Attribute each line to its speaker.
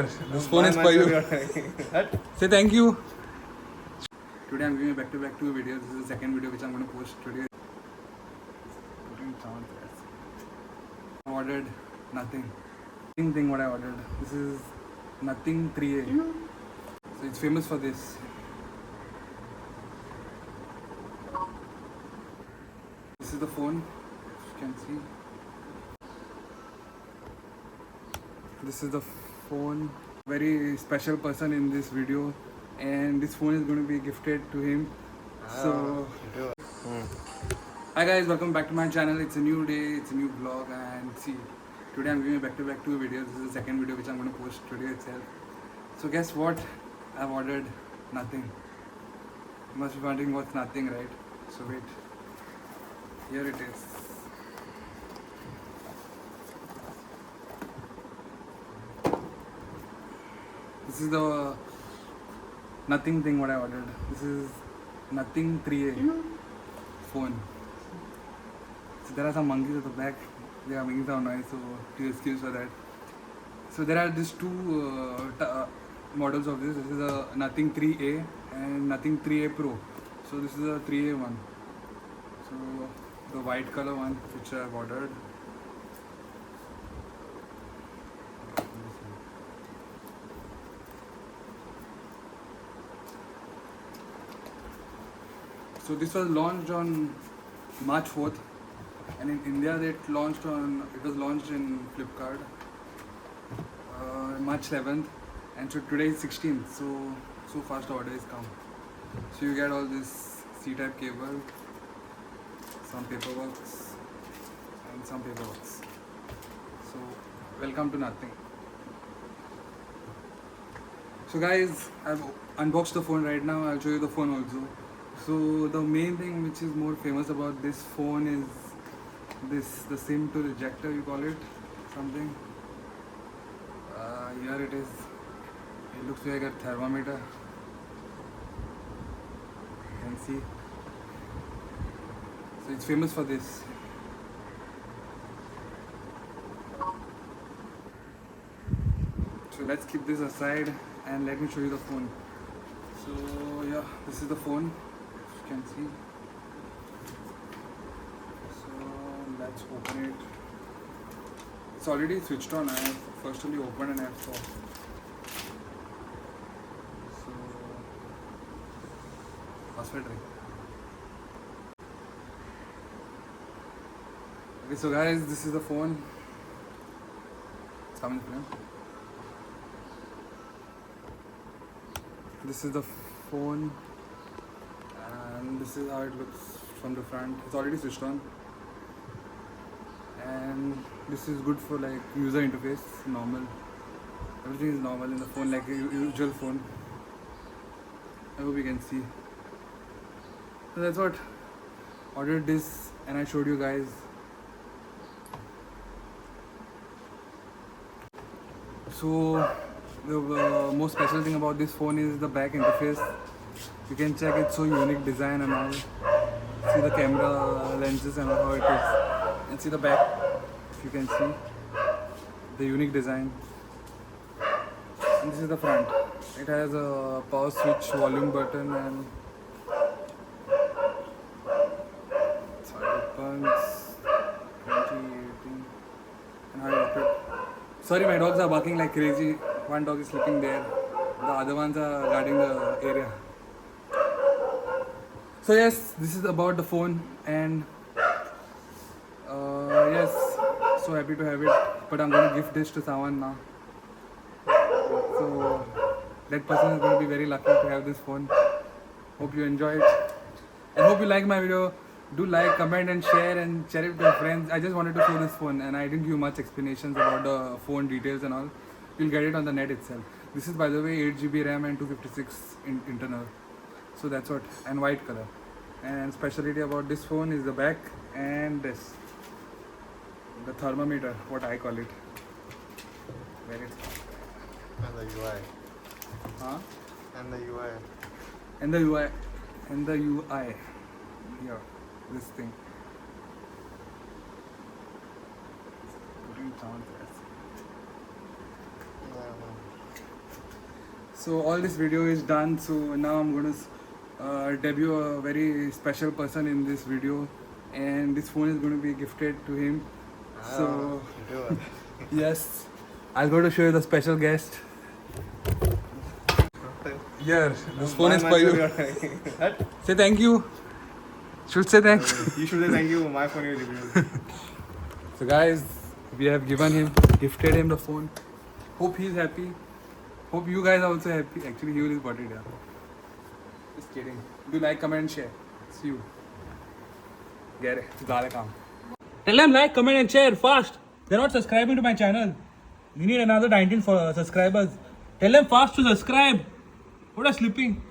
Speaker 1: This phone is for you. Say thank you. Today I'm giving back-to-back two videos. This is the second video which I'm going to post today. I ordered nothing. Thing what I ordered. This is Nothing 3A. So it's famous for this. This is the phone. As you can see. This is the phone. Very special person in this video, and this phone is going to be gifted to him. So hi guys, welcome back to my channel. It's a new day, it's a new vlog, and see, today I'm giving back-to-back two videos. This is the second video which I'm going to post today itself. So guess what? I've ordered nothing. You must be wondering what's nothing, right? So wait, here it is. This is the nothing thing what I ordered. This is Nothing 3A phone. So there are some monkeys at the back. They are making some noise, so please excuse for that. So there are these two models of this. This is a Nothing 3A and Nothing 3A Pro. So this is a 3A one. So the white color one which I have ordered. So this was launched on March 4th, and in India it was launched in Flipkart March 11th, and so today is 16th. So fast the order is come. So you get all this C-type cable, some paperwork, and some paperwork. So welcome to nothing. So guys, I've unboxed the phone right now. I'll show you the phone also. So the main thing which is more famous about this phone is the SIM to ejector, you call it, something. Here it is. It looks like a thermometer. You can see. So it's famous for this. So let's keep this aside and let me show you the phone. So yeah, this is the phone. You can see. So let's open it. It's already switched on. I have firstly opened and I have saw. So password ring. Okay, so guys, this is the phone. It's coming frame. This is the phone. And this is how it looks from the front. It's already switched on, and this is good for like user interface, normal. Everything is normal in the phone, like a usual phone. I hope you can see. So that's what ordered this, and I showed you guys. So the most special thing about this phone is the back interface. You can check it's so unique design and all. See the camera lenses and how it is. And see the back, if you can see the unique design. And this is the front. It has a power switch, volume button, and so it opens 2018. And how you open it. Sorry, my dogs are barking like crazy. One dog is sleeping there. The other ones are guarding the area. So yes, this is about the phone, and yes, so happy to have it. But I'm going to gift this to someone now. So that person is going to be very lucky to have this phone. Hope you enjoy it, and hope you like my video. Do like, comment, and share it with your friends. I just wanted to show this phone, and I didn't give much explanations about the phone details and all. You'll get it on the net itself. This is, by the way, 8GB RAM and 256 internal. So that's what, and white color. And specialty about this phone is the back and this, the thermometer, what I call it. Where it's
Speaker 2: And the UI.
Speaker 1: huh?
Speaker 2: And the UI.
Speaker 1: And the UI, and the UI. Here, this thing. Putting sound there.
Speaker 2: Yeah,
Speaker 1: So all this video is done. So now I'm going to debut a very special person in this video, and this phone is going to be gifted to him. So
Speaker 2: Dude.
Speaker 1: yes, I'll go to show you the special guest. Here, this phone is for you. Say thank you. Should say thanks.
Speaker 2: You should say thank you. My phone is reviewed.
Speaker 1: So guys, we have given him, gifted him the phone. Hope he's happy. Hope you guys are also happy. Actually, he will bought it. Yeah. Just kidding. Do like, comment, and share. See you. Get it. Tell them like, comment, and share fast. They're not subscribing to my channel. We need another 19 subscribers. Tell them fast to subscribe. What are sleeping?